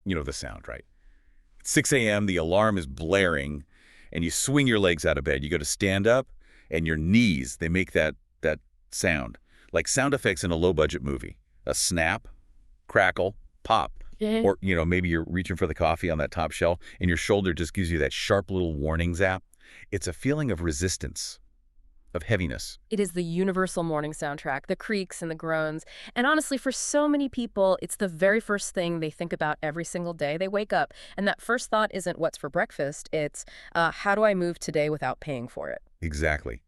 You know the sound, right? At 6 a.m., the alarm is blaring, and you swing your legs out of bed. You go to stand up, and your knees, they make that sound, like sound effects in a low-budget movie. A snap, crackle, pop. Or, maybe you're reaching for the coffee on that top shelf, and your shoulder just gives you that sharp little warning zap. It's a feeling of resistance, of heaviness. It is the universal morning soundtrack, the creaks and the groans. And honestly, for so many people, it's the very first thing they think about every single day they wake up. And that first thought isn't what's for breakfast. It's how do I move today without paying for it? Exactly.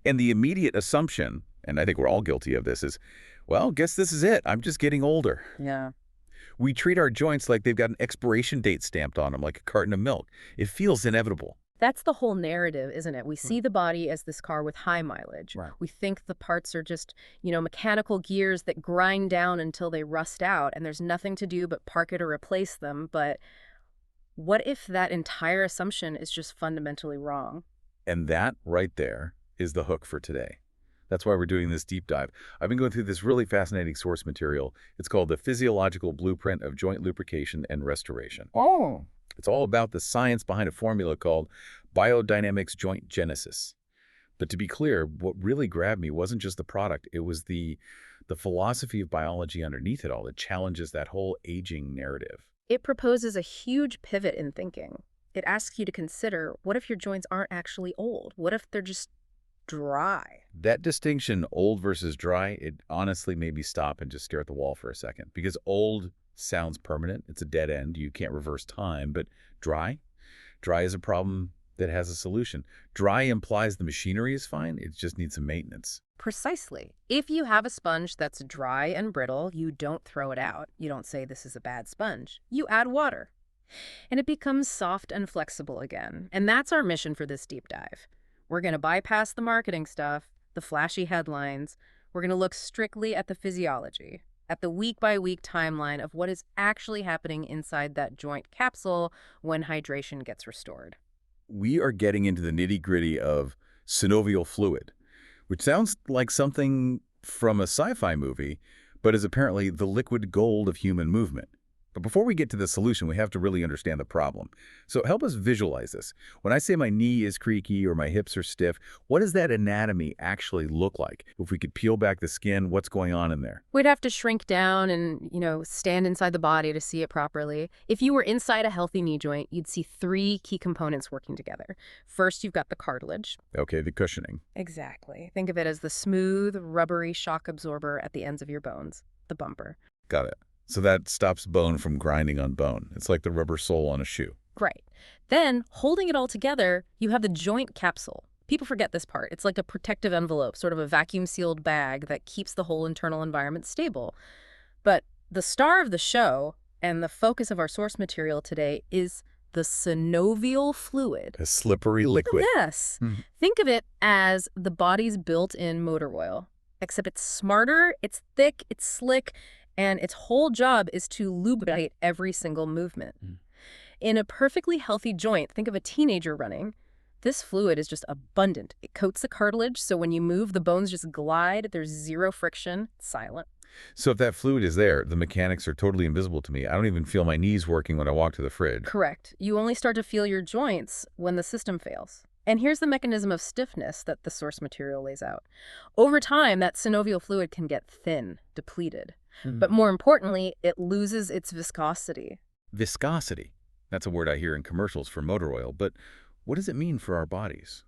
And the immediate assumption, and I think we're all guilty of this, is, well, guess this is it. I'm just getting older. Yeah. We treat our joints like they've got an expiration date stamped on them, like a carton of milk. It feels inevitable. That's the whole narrative, isn't it? We see the body as this car with high mileage. Right. We think the parts are just, mechanical gears that grind down until they rust out, and there's nothing to do but park it or replace them. But what if that entire assumption is just fundamentally wrong? And that right there is the hook for today. That's why we're doing this deep dive. I've been going through this really fascinating source material. It's called The Physiological Blueprint of Joint Lubrication and Restoration. Oh. It's all about the science behind a formula called Biodynamix Joint Genesis. But to be clear, what really grabbed me wasn't just the product. It was the philosophy of biology underneath it all that challenges that whole aging narrative. It proposes a huge pivot in thinking. It asks you to consider, what if your joints aren't actually old? What if they're just dry? That distinction, old versus dry, it honestly made me stop and just stare at the wall for a second. Because old sounds permanent. It's a dead end. You can't reverse time. But dry? Dry is a problem that has a solution. Dry implies the machinery is fine. It just needs some maintenance. Precisely. If you have a sponge that's dry and brittle, you don't throw it out. You don't say this is a bad sponge. You add water. And it becomes soft and flexible again. And that's our mission for this deep dive. We're going to bypass the marketing stuff, the flashy headlines. We're going to look strictly at the physiology, at the week-by-week timeline of what is actually happening inside that joint capsule when hydration gets restored. We are getting into the nitty-gritty of synovial fluid, which sounds like something from a sci-fi movie, but is apparently the liquid gold of human movement. But before we get to the solution, we have to really understand the problem. So help us visualize this. When I say my knee is creaky or my hips are stiff, what does that anatomy actually look like? If we could peel back the skin, what's going on in there? We'd have to shrink down and, stand inside the body to see it properly. If you were inside a healthy knee joint, you'd see three key components working together. First, you've got the cartilage. Okay, the cushioning. Exactly. Think of it as the smooth, rubbery shock absorber at the ends of your bones, the bumper. Got it. So that stops bone from grinding on bone. It's like the rubber sole on a shoe. Right. Then, holding it all together, you have the joint capsule. People forget this part. It's like a protective envelope, sort of a vacuum-sealed bag that keeps the whole internal environment stable. But the star of the show, and the focus of our source material today, is the synovial fluid. A slippery liquid. Yes. Think of it as the body's built-in motor oil. Except it's smarter, it's thick, it's slick, and its whole job is to lubricate every single movement. In a perfectly healthy joint, think of a teenager running. This fluid is just abundant. It coats the cartilage, so when you move, the bones just glide. There's zero friction. It's silent. So if that fluid is there, the mechanics are totally invisible to me. I don't even feel my knees working when I walk to the fridge. Correct. You only start to feel your joints when the system fails. And here's the mechanism of stiffness that the source material lays out. Over time, that synovial fluid can get thin, depleted. But more importantly, it loses its viscosity. Viscosity. That's a word I hear in commercials for motor oil. But what does it mean for our bodies?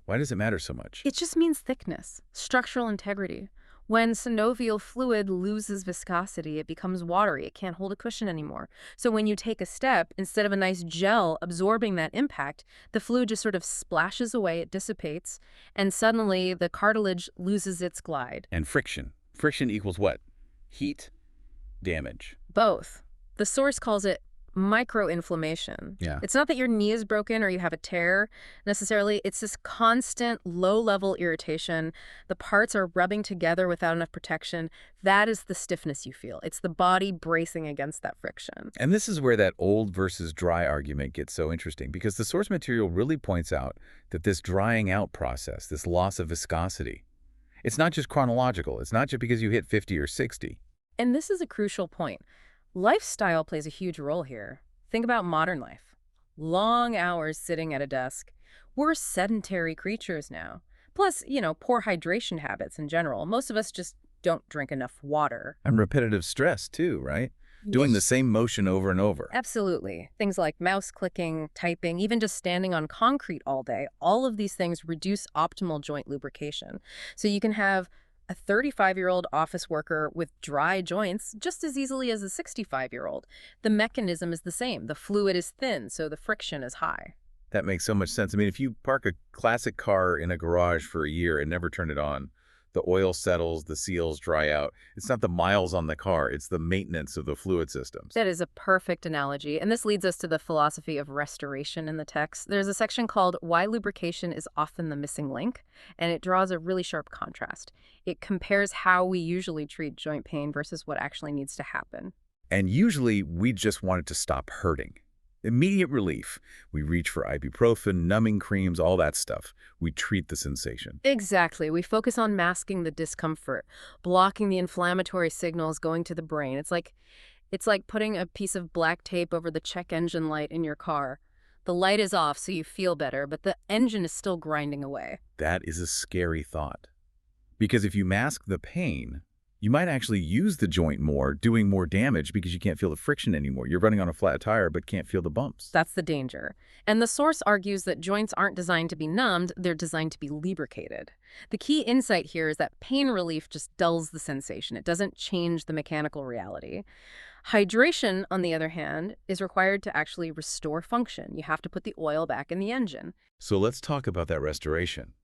Why does it matter so much? It just means thickness, structural integrity. When synovial fluid loses viscosity, it becomes watery. It can't hold a cushion anymore. So when you take a step, instead of a nice gel absorbing that impact, the fluid just sort of splashes away, it dissipates, and suddenly the cartilage loses its glide. And friction. Friction equals what? Heat? Damage. Both. The source calls it microinflammation. Yeah. It's not that your knee is broken or you have a tear necessarily. It's this constant low-level irritation. The parts are rubbing together without enough protection. That is the stiffness you feel. It's the body bracing against that friction. And this is where that old versus dry argument gets so interesting, because the source material really points out that this drying out process, this loss of viscosity, it's not just chronological. It's not just because you hit 50 or 60. And this is a crucial point. Lifestyle plays a huge role here. Think about modern life. Long hours sitting at a desk. We're sedentary creatures now. Plus, poor hydration habits in general. Most of us just don't drink enough water. And repetitive stress, too, right? Doing the Yes. same motion over and over. Absolutely. Things like mouse clicking, typing, even just standing on concrete all day, all of these things reduce optimal joint lubrication. So you can have a 35-year-old office worker with dry joints just as easily as a 65-year-old. The mechanism is the same. The fluid is thin, so the friction is high. That makes so much sense. I mean, if you park a classic car in a garage for a year and never turn it on, the oil settles, the seals dry out. It's not the miles on the car, it's the maintenance of the fluid systems. That is a perfect analogy, and this leads us to the philosophy of restoration in the text. There's a section called Why Lubrication is Often the Missing Link, and it draws a really sharp contrast. It compares how we usually treat joint pain versus what actually needs to happen. And usually, we just want it to stop hurting. Immediate relief. We reach for ibuprofen, numbing creams, all that stuff. We treat the sensation. Exactly. We focus on masking the discomfort, blocking the inflammatory signals going to the brain. It's like putting a piece of black tape over the check engine light in your car. The light is off so you feel better, but the engine is still grinding away. That is a scary thought. Because if you mask the pain, you might actually use the joint more, doing more damage because you can't feel the friction anymore. You're running on a flat tire but can't feel the bumps. That's the danger. And the source argues that joints aren't designed to be numbed, they're designed to be lubricated. The key insight here is that pain relief just dulls the sensation. It doesn't change the mechanical reality. Hydration, on the other hand, is required to actually restore function. You have to put the oil back in the engine. So let's talk about that restoration.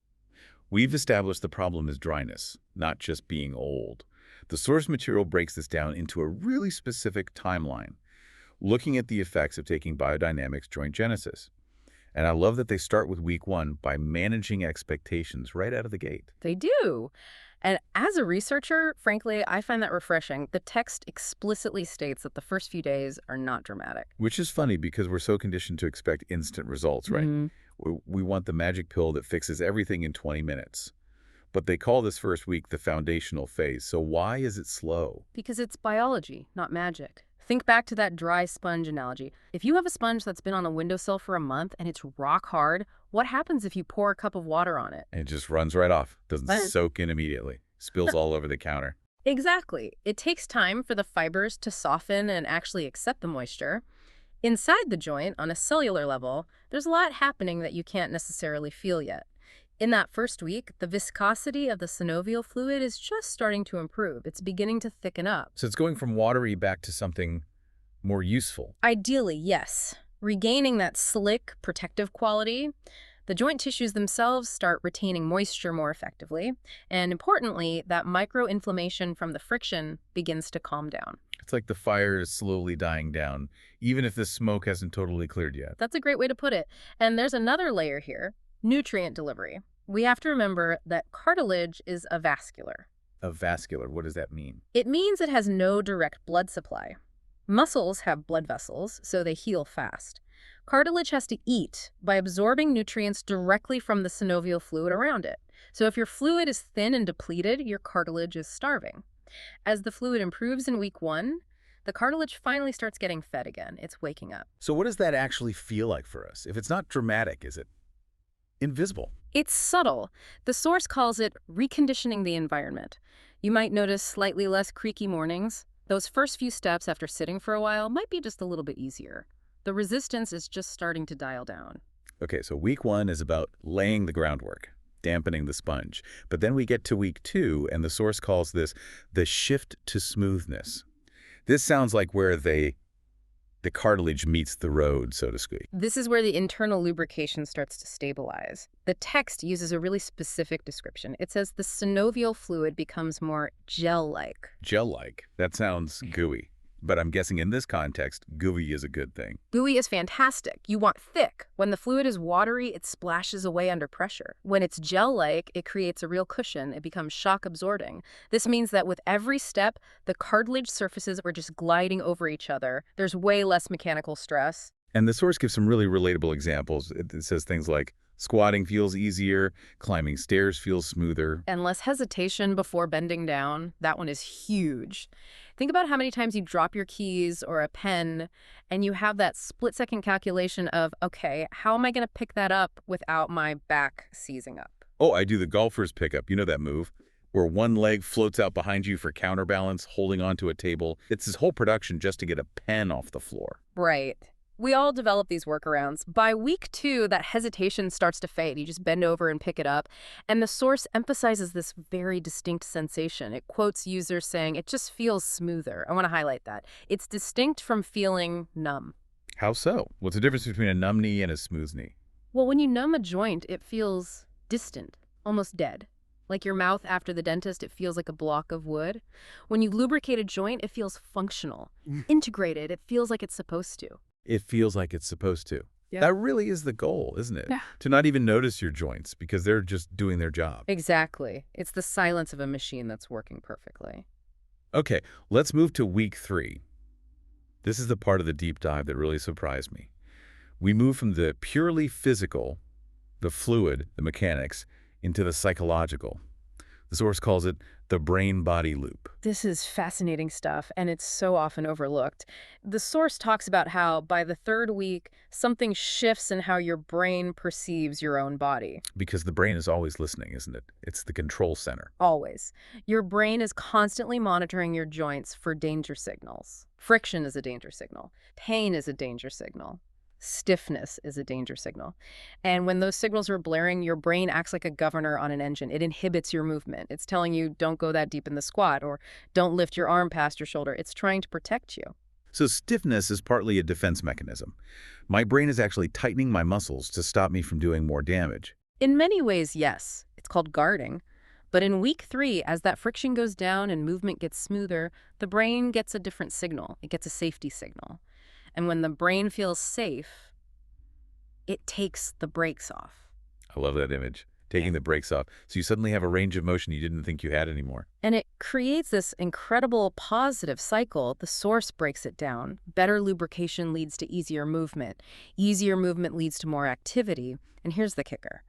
We've established the problem is dryness, not just being old. The source material breaks this down into a really specific timeline, looking at the effects of taking Biodynamix Joint Genesis. And I love that they start with week 1 by managing expectations right out of the gate. They do. And as a researcher, frankly, I find that refreshing. The text explicitly states that the first few days are not dramatic. Which is funny because we're so conditioned to expect instant results, right? We want the magic pill that fixes everything in 20 minutes. But they call this first week the foundational phase. So why is it slow? Because it's biology, not magic. Think back to that dry sponge analogy. If you have a sponge that's been on a windowsill for a month and it's rock hard, what happens if you pour a cup of water on it? And it just runs right off. Doesn't Right. soak in immediately. Spills all over the counter. Exactly. It takes time for the fibers to soften and actually accept the moisture. Inside the joint, on a cellular level, there's a lot happening that you can't necessarily feel yet. In that first week, the viscosity of the synovial fluid is just starting to improve. It's beginning to thicken up. So it's going from watery back to something more useful. Ideally, yes. Regaining that slick, protective quality, the joint tissues themselves start retaining moisture more effectively. And importantly, that microinflammation from the friction begins to calm down. It's like the fire is slowly dying down, even if the smoke hasn't totally cleared yet. That's a great way to put it. And there's another layer here, nutrient delivery. We have to remember that cartilage is avascular. Avascular, what does that mean? It means it has no direct blood supply. Muscles have blood vessels, so they heal fast. Cartilage has to eat by absorbing nutrients directly from the synovial fluid around it. So if your fluid is thin and depleted, your cartilage is starving. As the fluid improves in week 1, the cartilage finally starts getting fed again. It's waking up. So what does that actually feel like for us? If it's not dramatic, is it invisible? It's subtle. The source calls it reconditioning the environment. You might notice slightly less creaky mornings. Those first few steps after sitting for a while might be just a little bit easier. The resistance is just starting to dial down. Okay, so week 1 is about laying the groundwork, dampening the sponge. But then we get to week 2, and the source calls this the shift to smoothness. This sounds like where the cartilage meets the road, so to speak. This is where the internal lubrication starts to stabilize. The text uses a really specific description. It says the synovial fluid becomes more gel-like. Gel-like. That sounds gooey. But I'm guessing in this context, gooey is a good thing. Gooey is fantastic. You want thick. When the fluid is watery, it splashes away under pressure. When it's gel-like, it creates a real cushion. It becomes shock-absorbing. This means that with every step, the cartilage surfaces are just gliding over each other. There's way less mechanical stress. And the source gives some really relatable examples. It says things like, squatting feels easier, climbing stairs feels smoother. And less hesitation before bending down. That one is huge. Think about how many times you drop your keys or a pen and you have that split-second calculation of, okay, how am I going to pick that up without my back seizing up? Oh, I do the golfer's pickup. You know that move? Where one leg floats out behind you for counterbalance, holding onto a table. It's this whole production just to get a pen off the floor. Right. We all develop these workarounds. By week 2, that hesitation starts to fade. You just bend over and pick it up. And the source emphasizes this very distinct sensation. It quotes users saying, it just feels smoother. I want to highlight that. It's distinct from feeling numb. How so? What's the difference between a numb knee and a smooth knee? Well, when you numb a joint, it feels distant, almost dead. Like your mouth after the dentist, it feels like a block of wood. When you lubricate a joint, it feels functional, integrated. It feels like it's supposed to. It feels like it's supposed to. Yeah. That really is the goal, isn't it? Yeah. To not even notice your joints because they're just doing their job. Exactly. It's the silence of a machine that's working perfectly. Okay, let's move to week 3. This is the part of the deep dive that really surprised me. We move from the purely physical, the fluid, the mechanics, into the psychological. The source calls it the brain-body loop. This is fascinating stuff, and it's so often overlooked. The source talks about how by the 3rd week, something shifts in how your brain perceives your own body. Because the brain is always listening, isn't it? It's the control center. Always. Your brain is constantly monitoring your joints for danger signals. Friction is a danger signal. Pain is a danger signal. Stiffness is a danger signal. And when those signals are blaring, your brain acts like a governor on an engine. It inhibits your movement. It's telling you, don't go that deep in the squat, or don't lift your arm past your shoulder. It's trying to protect you. So stiffness is partly a defense mechanism. My brain is actually tightening my muscles to stop me from doing more damage. In many ways, yes. It's called guarding. But in week 3, as that friction goes down and movement gets smoother, the brain gets a different signal. It gets a safety signal. And when the brain feels safe, it takes the brakes off. I love that image, taking the brakes off. So you suddenly have a range of motion you didn't think you had anymore. And it creates this incredible positive cycle. The source breaks it down. Better lubrication leads to easier movement. Easier movement leads to more activity. And here's the kicker.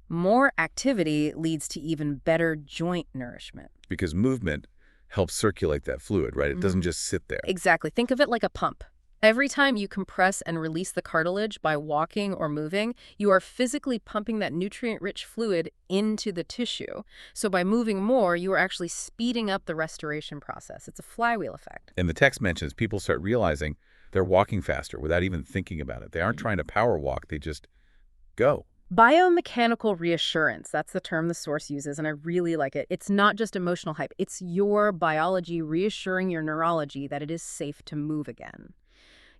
More activity leads to even better joint nourishment. Because movement helps circulate that fluid, right? It doesn't just sit there. Exactly. Think of it like a pump. Every time you compress and release the cartilage by walking or moving, you are physically pumping that nutrient-rich fluid into the tissue. So by moving more, you are actually speeding up the restoration process. It's a flywheel effect. And the text mentions people start realizing they're walking faster without even thinking about it. They aren't trying to power walk. They just go. Biomechanical reassurance, that's the term the source uses, and I really like it. It's not just emotional hype. It's your biology reassuring your neurology that it is safe to move again.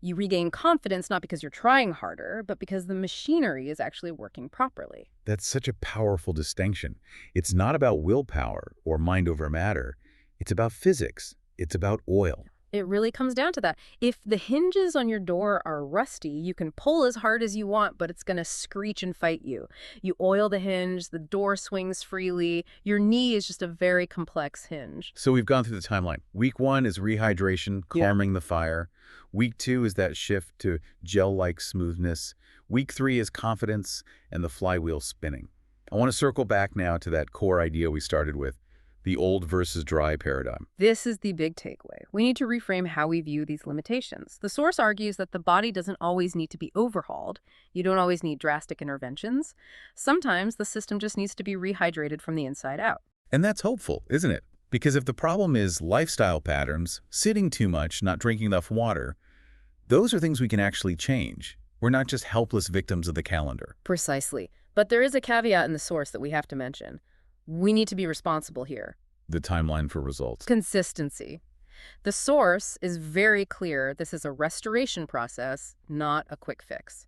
You regain confidence not because you're trying harder, but because the machinery is actually working properly. That's such a powerful distinction. It's not about willpower or mind over matter. It's about physics. It's about oil. It really comes down to that. If the hinges on your door are rusty, you can pull as hard as you want, but it's going to screech and fight you. You oil the hinge, the door swings freely. Your knee is just a very complex hinge. So we've gone through the timeline. Week 1 is rehydration, calming the fire. Week 2 is that shift to gel-like smoothness. Week 3 is confidence and the flywheel spinning. I want to circle back now to that core idea we started with, the old versus dry paradigm. This is the big takeaway. We need to reframe how we view these limitations. The source argues that the body doesn't always need to be overhauled. You don't always need drastic interventions. Sometimes the system just needs to be rehydrated from the inside out. And that's hopeful, isn't it? Because if the problem is lifestyle patterns, sitting too much, not drinking enough water, those are things we can actually change. We're not just helpless victims of the calendar. Precisely. But there is a caveat in the source that we have to mention. We need to be responsible here. The timeline for results. Consistency. The source is very clear this is a restoration process, not a quick fix.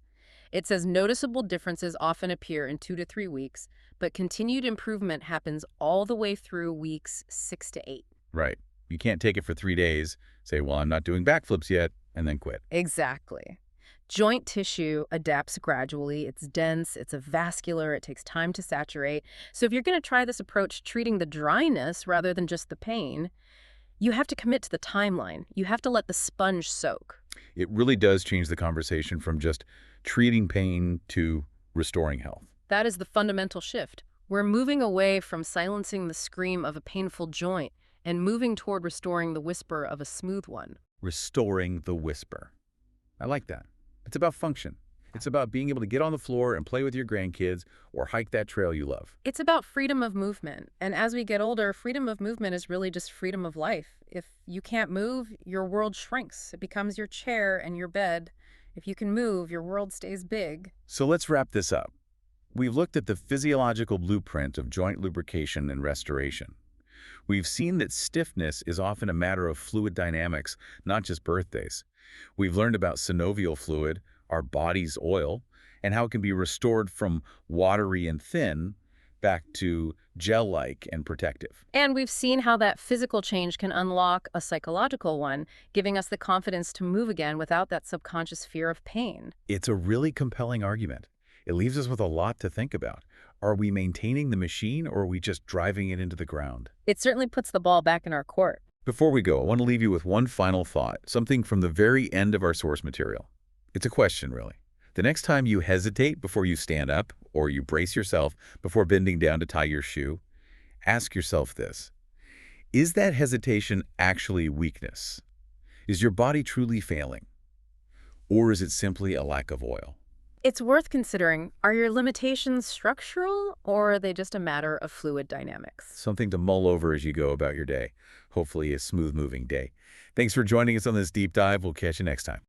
It says noticeable differences often appear in 2 to 3 weeks, but continued improvement happens all the way through weeks 6 to 8. Right. You can't take it for 3 days, say, well, I'm not doing backflips yet, and then quit. Exactly. Joint tissue adapts gradually. It's dense, it's vascular, it takes time to saturate. So if you're going to try this approach treating the dryness rather than just the pain, You have to commit to the timeline. You have to let the sponge soak. It really does change the conversation from just treating pain to restoring health. That is the fundamental shift. We're moving away from silencing the scream of a painful joint and moving toward restoring the whisper of a smooth one. Restoring the whisper. I like that. It's about function. It's about being able to get on the floor and play with your grandkids or hike that trail you love. It's about freedom of movement. And as we get older, freedom of movement is really just freedom of life. If you can't move, your world shrinks. It becomes your chair and your bed. If you can move, your world stays big. So let's wrap this up. We've looked at the physiological blueprint of joint lubrication and restoration. We've seen that stiffness is often a matter of fluid dynamics, not just birthdays. We've learned about synovial fluid, our body's oil, and how it can be restored from watery and thin back to gel-like and protective. And we've seen how that physical change can unlock a psychological one, giving us the confidence to move again without that subconscious fear of pain. It's a really compelling argument. It leaves us with a lot to think about. Are we maintaining the machine or are we just driving it into the ground? It certainly puts the ball back in our court. Before we go, I want to leave you with one final thought, something from the very end of our source material. It's a question, really. The next time you hesitate before you stand up or you brace yourself before bending down to tie your shoe, ask yourself this. Is that hesitation actually weakness? Is your body truly failing? Or is it simply a lack of oil? It's worth considering, are your limitations structural or are they just a matter of fluid dynamics? Something to mull over as you go about your day. Hopefully a smooth-moving day. Thanks for joining us on this deep dive. We'll catch you next time.